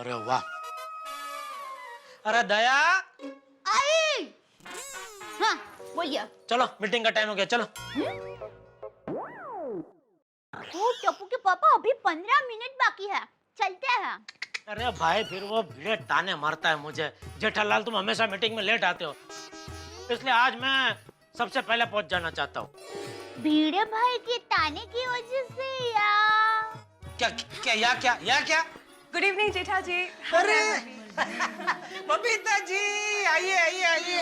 अरे वाह। अरे दया, आई। हाँ बोलिए। चलो मीटिंग का टाइम हो गया, चलो। ओ टप्पू के पापा, अभी 15 मिनट बाकी है, चलते हैं। अरे भाई फिर वो भिड़े ताने मारता है मुझे। जेठालाल तुम हमेशा मीटिंग में लेट आते हो, इसलिए आज मैं सबसे पहले पहुंच जाना चाहता हूँ। भीड़े भाई के ताने की वजह से या क्या क्या या क्या? गुड इवनिंग जेठा जी। अरे बबीता जी, आइए आइए आइए।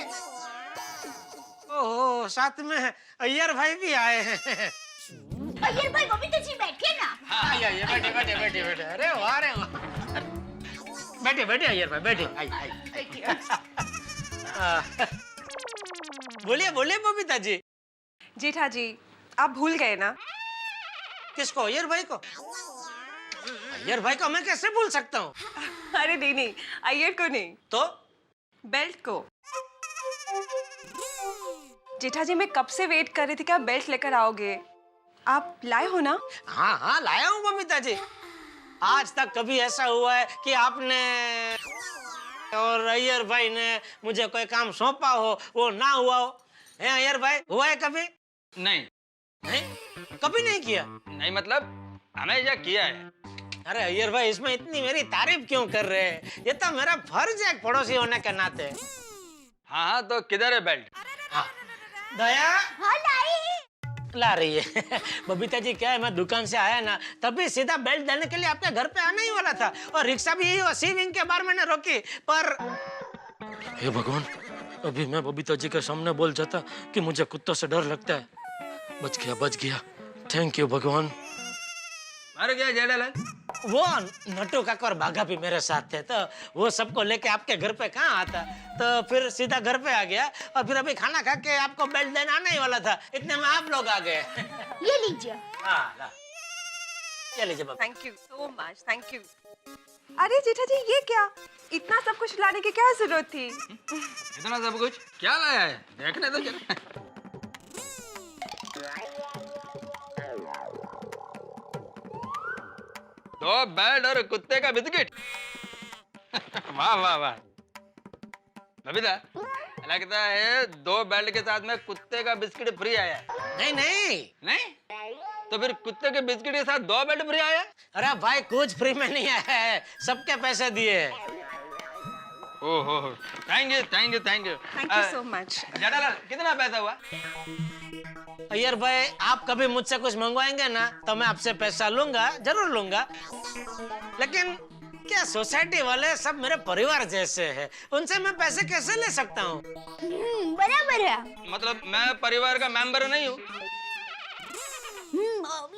ओह, साथ में अय्यर भाई भी आए हैं। अय्यर भाई बबीता जी बैठिए ना। हाँ आइए, बैठे बैठे बैठे बैठे। अरे वाह रे वाह। बैठे बैठे अय्यर भाई, बैठे। आइए। बोलिए बोलिए बबीता जी। जेठा जी आप भूल गए ना? किसको? अय्यर भाई को? अय्यर भाई को मैं कैसे भूल सकता हूँ? अरे नहीं, अय्यर को नहीं, तो बेल्ट को। जेठा जी मैं कब से वेट कर रही थी कि आप बेल्ट लेकर आओगे। आप लाए हो ना? हाँ हाँ लाया हूँ बबीता जी। आज तक कभी ऐसा हुआ है कि आपने और अय्यर भाई ने मुझे कोई काम सौंपा हो वो ना हुआ हो? है अय्यर भाई, हुआ है कभी? नहीं नहीं, कभी नहीं किया। नहीं मतलब हमेशा किया है। अरे अय्यर भाई, इसमें इतनी मेरी तारीफ क्यों कर रहे हैं? ये तो मेरा फर्ज है पड़ोसी होने के नाते। हाँ हाँ तो किधर है बेल्ट? हाँ दया हाँ लाई। ला रही है। बबीता जी क्या है, मैं दुकान से आया ना तभी सीधा बेल्ट देने के लिए आपके घर पे आने ही वाला था, और रिक्शा भी यही वसी विंग के बार मैंने रोकी, पर हे भगवान, अभी मैं बबीता जी के सामने बोल जाता कि मुझे कुत्तों से डर लगता है। बच गया। थैंक यू भगवान। मारो क्या जेठालाल? वो नट्टू काका और बाघा भी मेरे साथ थे, तो वो सबको लेके आपके घर पे कहाँ आता, तो फिर सीधा घर पे आ गया, और फिर अभी खाना खा के आपको बेल्ट देना आने ही वाला था, इतने में आप लोग आ गए। ये लीजिए। हाँ ला, ये लीजिए बाबा। Thank you so much, thank you. अरे जेठा जी ये क्या, इतना सब कुछ लाने की क्या जरूरत थी? इतना सब कुछ क्या लाया है, देखने तो चल। दो बेल्ट और कुत्ते का बिस्किट। वाह वाह वाह। बबीता लगता है 2 बेल्ट के साथ में कुत्ते का बिस्किट फ्री आया है। नहीं नहीं, नहीं तो फिर कुत्ते के बिस्किट के साथ 2 बेल्ट फ्री आया? अरे भाई कुछ फ्री में नहीं आया है, सबके पैसे दिए। ओहो thank you thank you thank you. Thank you so much. Jethalal कितना पैसा हुआ? अय्यर भाई आप कभी मुझसे कुछ मंगवाएंगे ना तो मैं आपसे पैसा लूंगा, जरूर लूंगा, लेकिन क्या सोसाइटी वाले सब मेरे परिवार जैसे हैं, उनसे मैं पैसे कैसे ले सकता हूँ? बराबर है। मतलब मैं परिवार का मेंबर नहीं हूँ?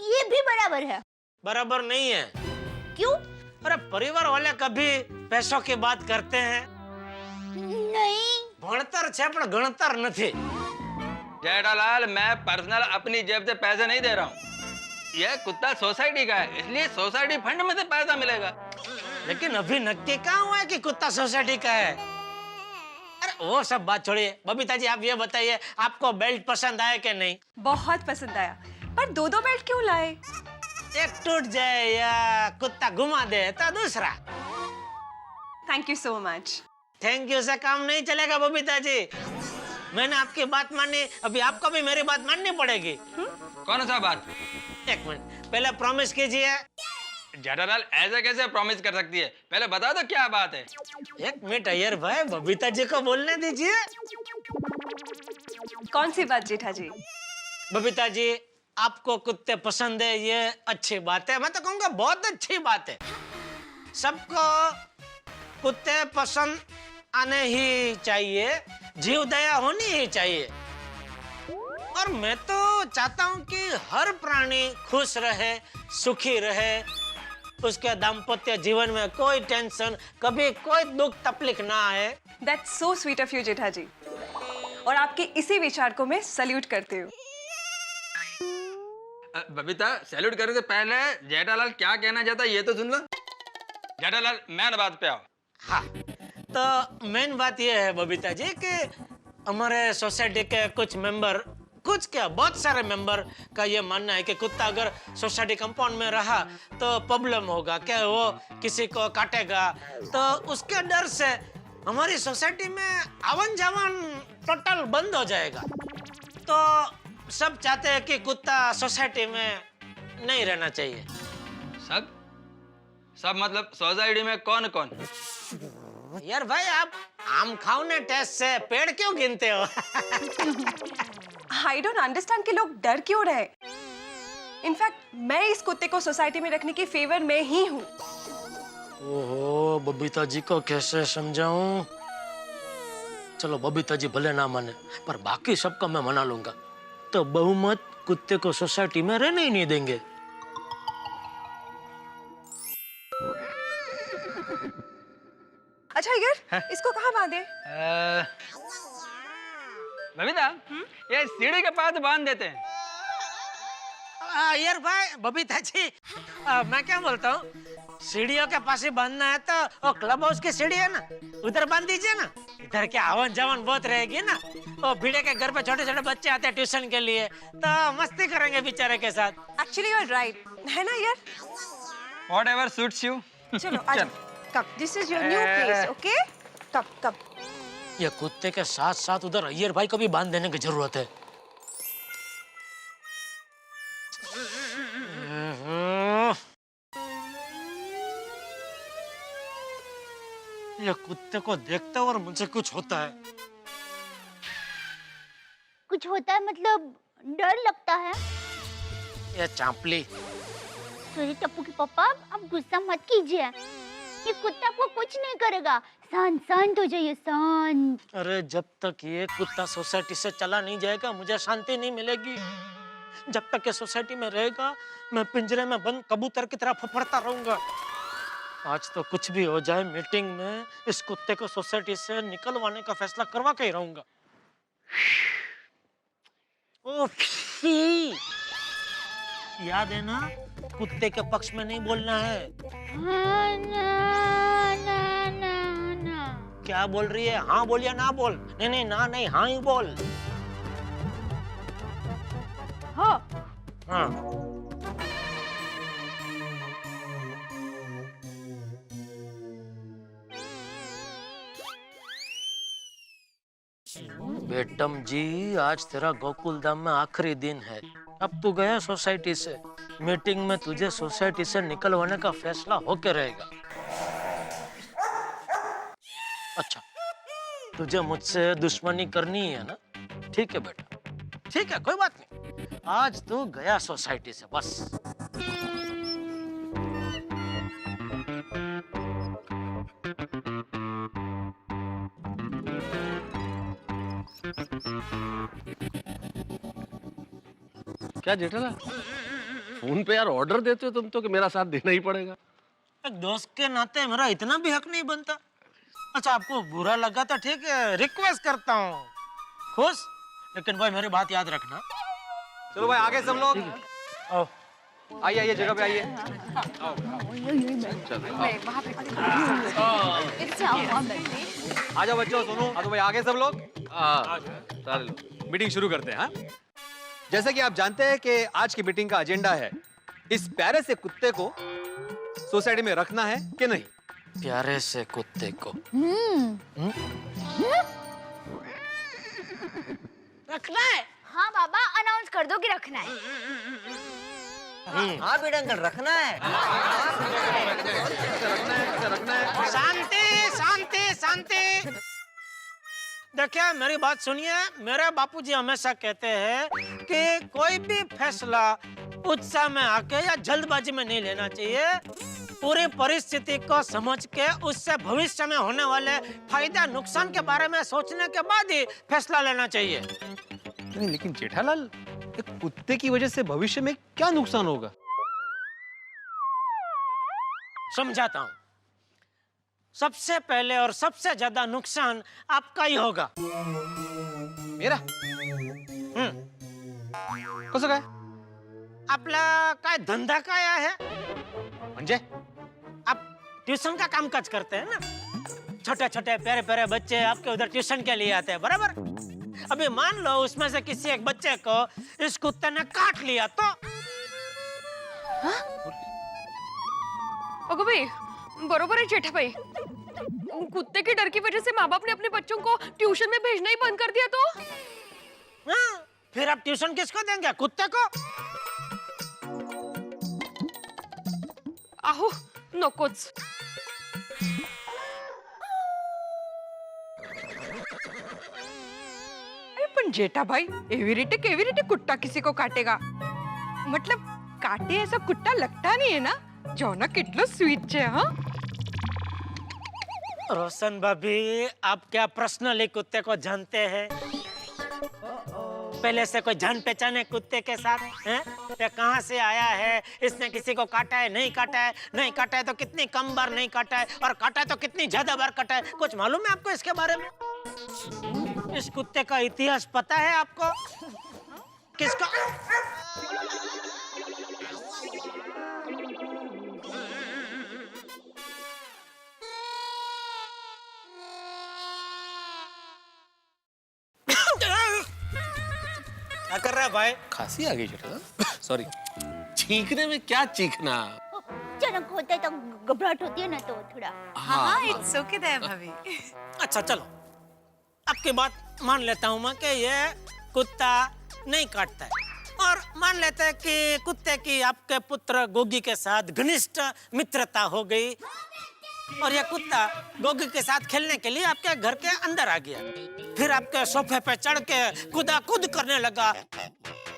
ये भी बराबर है। बराबर नहीं है। क्यों? अरे परिवार वाले कभी पैसों की बात करते हैं? नहीं। भणतर छे पण गणतर नहीं। जेठालाल मैं पर्सनल अपनी जेब से पैसे नहीं दे रहा हूँ, यह कुत्ता सोसाइटी का है, इसलिए सोसाइटी फंड में से पैसा मिलेगा। लेकिन अभी नक्की कहाँ हुआ है कि कुत्ता सोसाइटी का है? अरे वो सब बात छोड़िए, बबीता जी आप ये बताइए आपको बेल्ट पसंद आया कि नहीं? बहुत पसंद आया, पर 2 बेल्ट क्यों लाए? एक टूट जाए या कुत्ता घुमा दे तो दूसरा। Thank you so much. Thank you से काम नहीं चलेगा बबीता जी, मैंने आपकी बात मानी, अभी आपको भी मेरी बात माननी पड़ेगी। कौन सा बात? एक मिनट, पहले प्रॉमिस कीजिए। जेठालाल ऐसे कैसे प्रॉमिस कर सकती है, पहले बता दो क्या बात है। एक मिनट अय्यर भाई, बबीता जी को बोलने दीजिए। कौन सी बात जेठा जी? बबीता जी आपको कुत्ते पसंद है, ये अच्छी बात है, मैं तो कहूँगा बहुत अच्छी बात है। सबको कुत्ते पसंद आने ही चाहिए, जीव दया होनी ही चाहिए, और मैं तो चाहता हूँ कि हर प्राणी खुश रहे, सुखी रहे, उसके दाम्पत्य जीवन में कोई टेंशन, कभी कोई दुख तकलीफ ना आए। That's so sweet of you जेठा जी, और आपके इसी विचार को मैं सल्यूट करती हूँ। बबीता सैल्यूट करने से पहले जेठालाल क्या कहना चाहता है ये तो सुन लो। जेठालाल मेन बात पे आओ। हाँ, तो मेन बात यह है बबीता जी कि हमारे सोसाइटी के कुछ मेंबर कुछ क्या, बहुत सारे मेंबर का ये मानना है कि कुत्ता अगर सोसाइटी कंपाउंड में रहा तो प्रॉब्लम होगा, क्या वो किसी को काटेगा। तो उसके डर से हमारी सोसाइटी में आवन जावन टोटल बंद हो जाएगा। तो सब चाहते हैं कि कुत्ता सोसाइटी में नहीं रहना चाहिए। सब सब मतलब सोसाइटी में कौन कौन? यार भाई, आप आम खाओने टेस्ट से पेड़ क्यों गिनते हो? आई डोंट अंडरस्टैंड कि लोग डर क्यों रहे। इनफैक्ट मैं इस कुत्ते को सोसाइटी में रखने के फेवर में ही हूँ। ओहो, बबीता जी को कैसे समझाऊं? चलो बबीता जी भले ना माने, पर बाकी सबको मैं मना लूंगा। तो बहुमत कुत्ते को सोसाइटी में रहने ही नहीं देंगे। अच्छा यार, इसको कहाँ बांधे? बबीता, ये सीढ़ी के पास बांध देते हैं। यार भाई, बबीता जी, मैं क्या बोलता हूँ, सीढ़ियों के पास ही बांधना है तो वो क्लब हाउस की सीढ़ी है ना, उधर बांध दीजिए ना। इधर क्या आवन जावन बहुत रहेगी ना। वो भिड़े के घर पे छोटे छोटे बच्चे आते हैं ट्यूशन के लिए, तो मस्ती करेंगे बेचारे के साथ। एक्चुअली यू आर राइट, है ना यार? Whatever suits you. चलो आज कब, this is your new place, okay? कब कब ये कुत्ते के साथ साथ उधर अय्यर भाई को भी बांध देने की जरूरत है। ये कुत्ते को देखते और मुझे कुछ होता है। कुछ होता है मतलब डर लगता है। ये चांपली, सॉरी टप्पू के पापा, आप गुस्सा मत कीजिए। ये कुत्ता आपको कुछ नहीं करेगा। शांत शांत हो जाइए, शांत। अरे जब तक ये कुत्ता सोसाइटी से चला नहीं जाएगा मुझे शांति नहीं मिलेगी। जब तक ये सोसाइटी में रहेगा मैं पिंजरे में बंद कबूतर की तरह फफड़ता रहूंगा। आज तो कुछ भी हो जाए, मीटिंग में इस कुत्ते को सोसाइटी से निकलवाने का फैसला करवा के ही रहूंगा। ओह, याद है ना, कुत्ते के पक्ष में नहीं बोलना है। हाँ, ना, ना, ना, ना। क्या बोल रही है? हाँ बोल या ना बोल? नहीं नहीं, ना नहीं, हाँ ही बोल। हाँ। हाँ। बेटम जी, आज तेरा गोकुल धाम में आखिरी दिन है। अब तू गया सोसाइटी से, मीटिंग में तुझे सोसाइटी से निकलवाने का फैसला होके रहेगा। अच्छा, तुझे मुझसे दुश्मनी करनी है ना? ठीक है बेटा, ठीक है, कोई बात नहीं। आज तू गया सोसाइटी से, बस। क्या जेठालाल, फोन पे यार ऑर्डर देते हो तुम तो कि मेरा साथ देना ही पड़ेगा। एक दोस्त के नाते मेरा इतना भी हक नहीं बनता। अच्छा, आपको बुरा लगा तो ठीक है, रिक्वेस्ट करता हूँ, खुश। लेकिन भाई मेरी बात याद रखना। चलो भाई आगे सब लोग आओ। आइए आइए जगह पे आइए। आ जाओ बच्चों, सुनो। आ तो भाई आगे सब लोग, सारे लोग मीटिंग शुरू करते हैं। हाँ? जैसे कि आप जानते हैं कि आज की मीटिंग का एजेंडा है इस प्यारे से कुत्ते को सोसाइटी में रखना है कि नहीं। प्यारे से कुत्ते को रखना है। हाँ बाबा, अनाउंस कर दो कि रखना है। हाँ बेटा अंकल, रखना है। शांति शांति शांति। देखिए मेरी बात सुनिए, मेरे बापूजी हमेशा कहते हैं कि कोई भी फैसला उत्साह में आके या जल्दबाजी में नहीं लेना चाहिए। पूरी परिस्थिति को समझ के उससे भविष्य में होने वाले फायदा नुकसान के बारे में सोचने के बाद ही फैसला लेना चाहिए। नहीं लेकिन जेठालाल, एक कुत्ते की वजह से भविष्य में क्या नुकसान होगा? समझाता हूँ। सबसे पहले और सबसे ज्यादा नुकसान आपका ही होगा। मेरा? कसं काय? आपला काय धंधा काय आहे? म्हणजे? आप ट्यूशन का कामकाज करते हैं ना? छोटे छोटे प्यारे प्यारे बच्चे आपके उधर ट्यूशन के लिए आते हैं, बराबर? अभी मान लो उसमें से किसी एक बच्चे को इस कुत्ते ने काट लिया तो अगो भाई, बरोबर है जेठा भाई। कुत्ते के डर की वजह से माँ बाप ने अपने बच्चों को ट्यूशन में भेजना ही बंद कर दिया तो? हाँ, फिर आप ट्यूशन किसको देंगे? कुत्ते को? आहो, नकोच। अरे पण जेठा भाई, एवी रीते कुत्ता किसी को काटेगा? मतलब काटे ऐसा कुत्ता लगता नहीं है ना? जो ना कितलो स्वीट छे, हाँ? रोशन भाभी, आप क्या पर्सनली कुत्ते को जानते हैं? पहले से कोई जान पहचान है कुत्ते के साथ? हैं? ये कहाँ से आया है? इसने किसी को काटा है? नहीं काटा है? नहीं काटा है तो कितनी कम बार नहीं काटा है? और काटा है तो कितनी ज्यादा बार काटा है? कुछ मालूम है आपको इसके बारे में? इस कुत्ते का इतिहास पता है आपको? किसका? क्या कर रहा है भाई? खांसी आ गई जेठा। सॉरी। चीखने में क्या चीखना? अचानक होता है तो घबराहट होती है ना, तो थोड़ा। हाँ, इट्स ओके दे भाभी। अच्छा चलो, आपकी बात मान लेता हूँ मैं कि ये कुत्ता नहीं काटता है, और मान लेते हैं कि कुत्ते की आपके पुत्र गोगी के साथ घनिष्ठ मित्रता हो गई और ये कुत्ता गोगी के साथ खेलने के लिए आपके घर के अंदर आ गया, फिर आपके सोफे पे चढ़ के कूद करने लगा,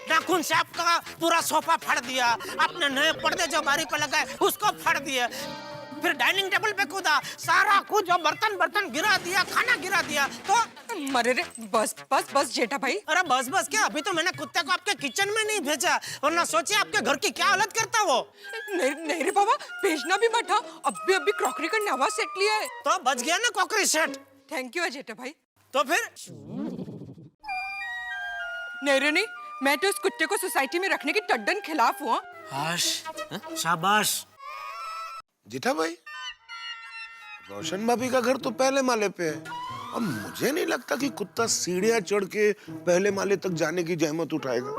नाखून से आपका पूरा सोफा फाड़ दिया, आपने नए पर्दे जो बारी पे लगाए उसको फाड़ दिया, फिर डाइनिंग टेबल पे कूदा, सारा कुछ जो बर्तन गिरा दिया, खाना गिरा दिया, तो मरे रे, बस जेठा भाई। अरे बस क्या, अभी तो मैंने कुत्ते को आपके किचन में नहीं भेजा, वरना सोचिए आपके घर की क्या हालत करता वो। नहीं रे बाबा, भेजना भी मत। अभी क्रॉकरी का नवा सेट लिया है। तो बच गया ना क्रॉकरी सेट। थैंक यू जेठा भाई। तो फिर नहीं, मैं तो इस कुत्ते को सोसाइटी में रखने की टड्डन खिलाफ हूँ। शाबाश। जेठा भाई, रोशन भाभी का घर तो पहले माले पे है, अब मुझे नहीं लगता कि कुत्ता सीढ़ियां चढ़ के पहले माले तक जाने की जहमत उठाएगा।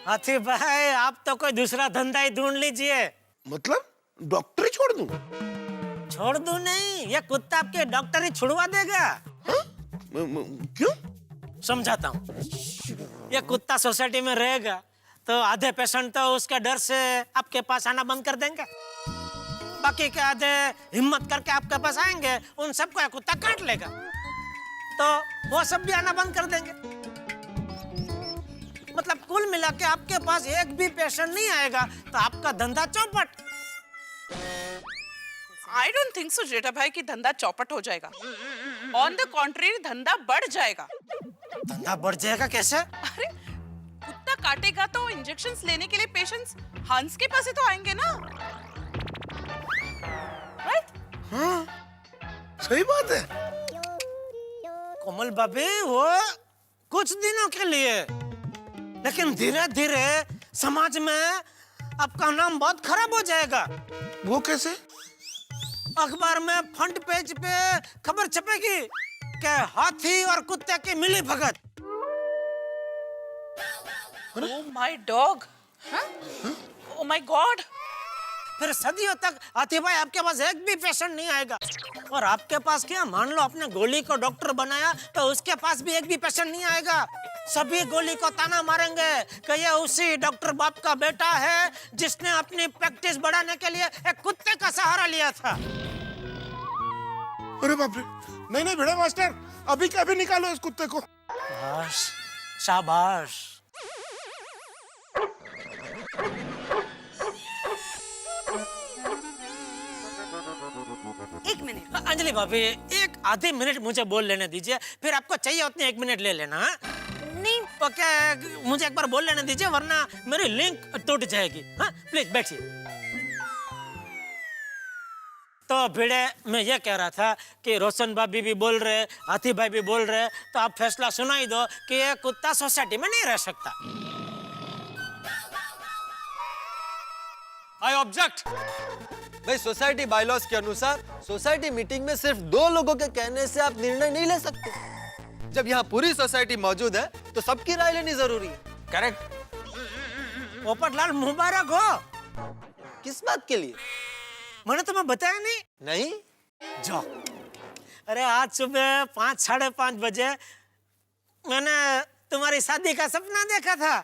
हाथी भाई, आप तो कोई दूसरा धंधा ही ढूंढ लीजिए। मतलब डॉक्टरी छोड़ दूं? छोड़ दूं नहीं, ये कुत्ता आपके डॉक्टर ही छुड़वा देगा। क्यों? समझाता हूँ। ये कुत्ता सोसाइटी में रहेगा तो आधे पेशेंट तो उसके डर से आपके पास आना बंद कर देंगे, बाकी के आधे हिम्मत करके आपके पास आएंगे, उन सबको ये कुत्ता काट लेगा, तो वो सब भी आना बंद कर देंगे। मतलब कुल मिला के आपके पास एक भी पेशेंट नहीं आएगा तो आपका धंधा चौपट। आई डोंट थिंक सो जेठा भाई कि धंधा चौपट हो जाएगा। ऑन द कॉन्ट्रेरी, धंधा बढ़ जाएगा। धंधा बढ़ जाएगा कैसे? अरे कुत्ता काटेगा तो इंजेक्शंस लेने के लिए पेशेंट्स हंस के पास ही तो आएंगे ना, राइट? हाँ, सही बात है। कोमल भाभी, वो कुछ दिनों के लिए, लेकिन धीरे धीरे समाज में आपका नाम बहुत खराब हो जाएगा। वो कैसे? अखबार में फ्रंट पेज पे खबर छपेगी कि हाथी और कुत्ते की मिली भगत। Oh my dog, oh my god. फिर सदियों तक हाथी भाई आपके पास एक भी पेशेंट नहीं आएगा, और आपके पास क्या, मान लो आपने गोली को डॉक्टर बनाया तो उसके पास भी एक भी पेशेंट नहीं आएगा। सभी गोली को ताना मारेंगे कि ये उसी डॉक्टर बाप का बेटा है जिसने अपनी प्रैक्टिस बढ़ाने के लिए एक कुत्ते का सहारा लिया था। अरे बाप रे, नहीं भिड़े मास्टर, अभी के अभी निकालो इस कुत्ते को। शाबाश। एक मिनट अंजलि भाभी, एक आधे मिनट मुझे बोल लेने दीजिए, फिर आपको चाहिए उतने 1 मिनट ले लेना। हाँ? नहीं, ओके, मुझे एक बार बोल लेने दीजिए वरना मेरी लिंक टूट जाएगी। हाँ, प्लीज बैठिए। तो भिड़े, मैं ये कह रहा था कि रोशन भाभी भी बोल रहे, हाथी भाई भी बोल रहे, तो आप फैसला सुनाई दो कि ये कुत्ता सोसाइटी में नहीं रह सकता। I object. भाई, सोसाइटी बायलॉज के अनुसार सोसाइटी मीटिंग में सिर्फ 2 लोगों के कहने से आप निर्णय नहीं ले सकते। जब यहाँ पूरी सोसाइटी मौजूद है तो सबकी राय लेनी जरूरी है। करेक्ट। पोपटलाल मुबारक हो। किस बात के लिए? मैंने तुम्हें बताया नहीं? नहीं। जाओ। अरे आज सुबह 5 साढ़े 5 बजे मैंने तुम्हारी शादी का सपना देखा था।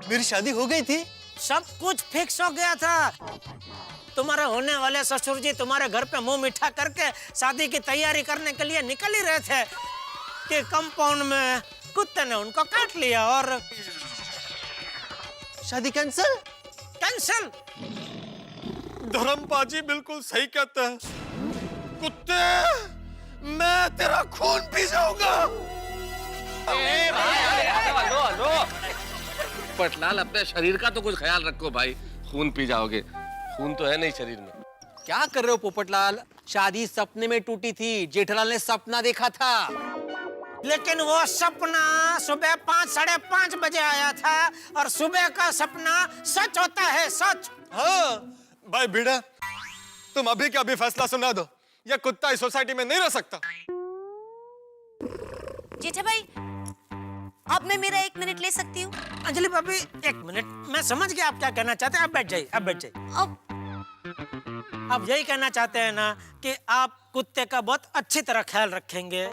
मेरी शादी हो गई थी? सब कुछ फिक्स हो गया था। तुम्हारे होने वाले ससुर जी तुम्हारे घर पे मुंह मीठा करके शादी की तैयारी करने के लिए निकल ही रहे थे कि कंपाउंड में कुत्ते ने उनको काट लिया और शादी कैंसिल? कैंसिल। धर्मपाजी बिल्कुल सही कहते हैं। कुत्ते, मैं तेरा खून पी जाऊंगा। पटलाल, अपने शरीर का तो कुछ ख्याल रखो भाई, खून पी जाओगे। खून तो है नहीं शरीर में। क्या कर रहे हो पोपटलाल? शादी सपने में टूटी थी, जेठालाल ने सपना देखा था। लेकिन वो सपना सुबह 5 साढ़े 5 बजे आया था और सुबह का सपना सच होता है, सच। हाँ भाई भिड़ा, तुम अभी के अभी फैसला सुना दो। यह कुत्ता इस सोसाइटी में नहीं रह सकता। जेठा भाई, अब मैं मेरा 1 मिनट ले सकती हूँ? अंजलि भाभी 1 मिनट, मैं समझ गया आप क्या कहना चाहते हैं। आप बैठ जाइए, आप बैठ जाइए। आप यही कहना चाहते हैं ना कि आप कुत्ते का बहुत अच्छी तरह ख्याल रखेंगे।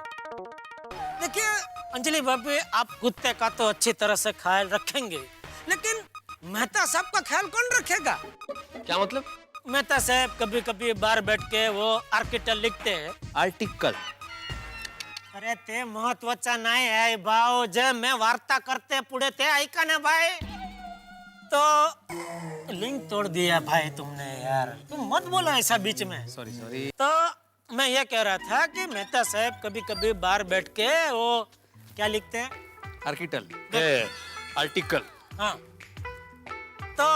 देखिए अंजलि भाभी, आप कुत्ते का तो अच्छी तरह से ख्याल रखेंगे, लेकिन मेहता साहब का ख्याल कौन रखेगा? क्या मतलब? मेहता साहब कभी कभी बाहर बैठ के वो आर्टिकल लिखते हैं। आर्टिकल? अरे ते महत्वाचा नाही आहे भाऊ, जे मैं वार्ता करते पुढे ते ऐका ना भाई। तो लिंक तोड़ दिया भाई तुमने यार, तुम मत बोलो ऐसा बीच में। सॉरी। तो मैं ये कह रहा था कि मेहता साहब कभी कभी बाहर बैठ के वो क्या लिखते हैं? आर्टिकल। हाँ, तो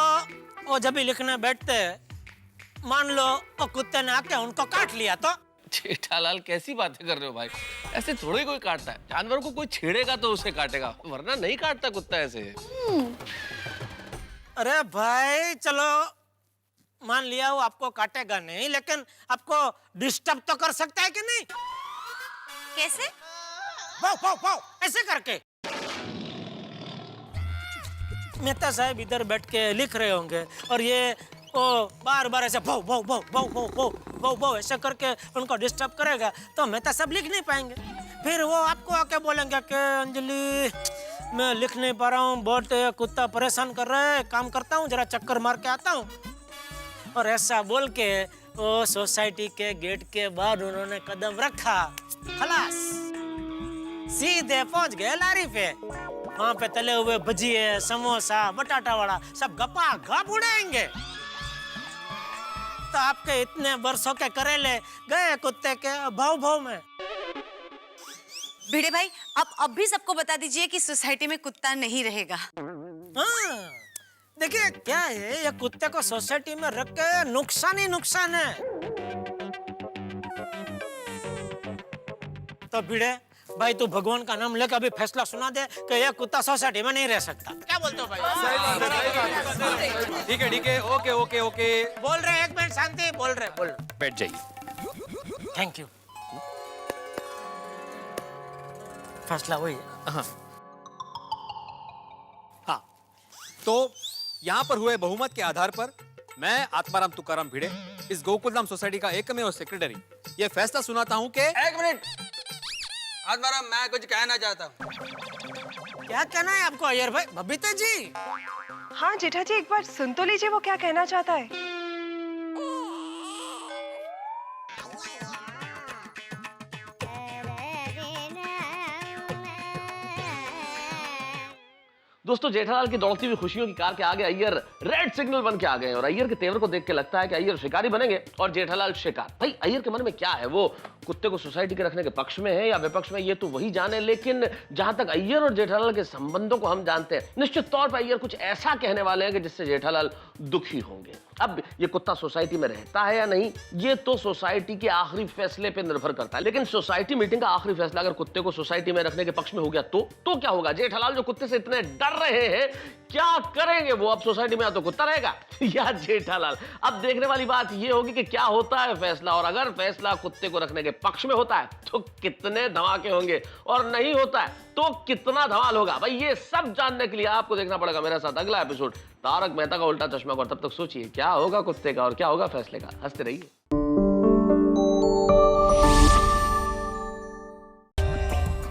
वो जब भी लिखने बैठते मान लो वो कुत्ते ने आके उनको काट लिया तो? जेठालाल, कैसी बातें कर रहे हो भाई? ऐसे थोड़ी कोई काटता है। जानवर को कोई छेड़ेगा तो उसे काटेगा, वरना नहीं काटता कुत्ता ऐसे। अरे भाई चलो मान लिया वो आपको काटेगा नहीं, लेकिन आपको डिस्टर्ब तो कर सकता है कि नहीं? कैसे? भाव भाव भाव ऐसे करके। मेहता साहब इधर बैठ के लिख रहे होंगे और ये वो बार बार ऐसे भाव भाव भाव भाव भाव भाव भाव भाव ऐसे करके उनको डिस्टर्ब करेगा तो मेहता साहब लिख नहीं पाएंगे। फिर वो आपको आके बोलेंगे कि अंजलि मैं लिख नहीं पा रहा हूँ, बहुत कुत्ता परेशान कर रहा है, काम करता हूँ, जरा चक्कर मार के आता हूँ। और ऐसा बोल के वो सोसाइटी के गेट के बाहर उन्होंने कदम रखा, खलास सीधे पहुंच गए लारी पे। वहां पे तले हुए भजिए, समोसा, बटाटा वड़ा सब गपा गप उड़ाएंगे। तो आपके इतने वर्षों के करेले गए कुत्ते के भाव भाव में। भिड़े भाई, आप अब भी सबको बता दीजिए कि सोसाइटी में कुत्ता नहीं रहेगा। हाँ, देखिए क्या है, ये कुत्ते को सोसाइटी में रख के नुकसान ही नुकसान है। तो भिड़े भाई, तू भगवान का नाम लेकर अभी फैसला सुना दे कि ये कुत्ता सोसाइटी में नहीं रह सकता। क्या बोलते हो भाई? ठीक है, ओके। बोल रहे, 1 मिनट शांति, बोल रहे। बैठ जाइए। Thank you. फैसला वही। हाँ, तो यहाँ पर हुए बहुमत के आधार पर मैं आत्माराम तुकाराम भिड़े, इस गोकुलधाम सोसाइटी का एकमेव सेक्रेटरी, ये फैसला सुनाता हूँ कि 1 मिनट आत्माराम, मैं कुछ कहना चाहता हूँ। क्या कहना है आपको अय्यर भाई? बबीता जी। हाँ जेठा जी, एक बार सुन तो लीजिए वो क्या कहना चाहता है। दोस्तों, जेठालाल की दौड़ती हुई खुशियों की कार के आगे अय्यर रेड सिग्नल बन के आ गए और अय्यर के तेवर को देख के लगता है कि अय्यर शिकारी बनेंगे और जेठालाल शिकार। भाई अय्यर के मन में क्या है, वो कुत्ते को सोसाइटी के रखने के पक्ष में है या विपक्ष में, ये तो वही जाने। लेकिन जहां तक अय्यर और जेठालाल के संबंधों को हम जानते हैं, निश्चित तौर पर अय्यर कुछ ऐसा कहने वाले हैं कि जिससे जेठालाल दुखी होंगे। अब ये कुत्ता सोसाइटी में रहता है या नहीं, ये तो सोसाइटी के आखिरी फैसले पे निर्भर करता है। लेकिन सोसाइटी मीटिंग का आखिरी फैसला अगर कुत्ते को सोसाइटी में रखने के पक्ष में हो गया तो क्या होगा? जेठालाल जो कुत्ते से इतने डर रहे हैं, क्या करेंगे वो? अब सोसाइटी में या तो कुत्ता रहेगा या जेठालाल। अब देखने वाली बात ये होगी कि क्या होता है फैसला, और अगर फैसला कुत्ते को रखने के पक्ष में होता है तो कितने धमाके होंगे, और नहीं होता है तो कितना धमाल होगा भाई, ये सब जानने के लिए आपको देखना पड़ेगा मेरे साथ अगला एपिसोड तारक मेहता का उल्टा चश्मा। और तब तक सोचिए क्या होगा कुत्ते का और क्या होगा फैसले का। हंसते रहिए।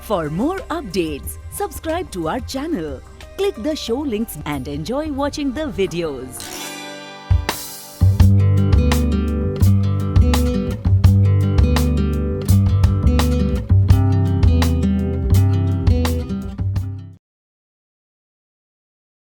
For more updates, subscribe to our channel, click the show links and enjoy watching the videos.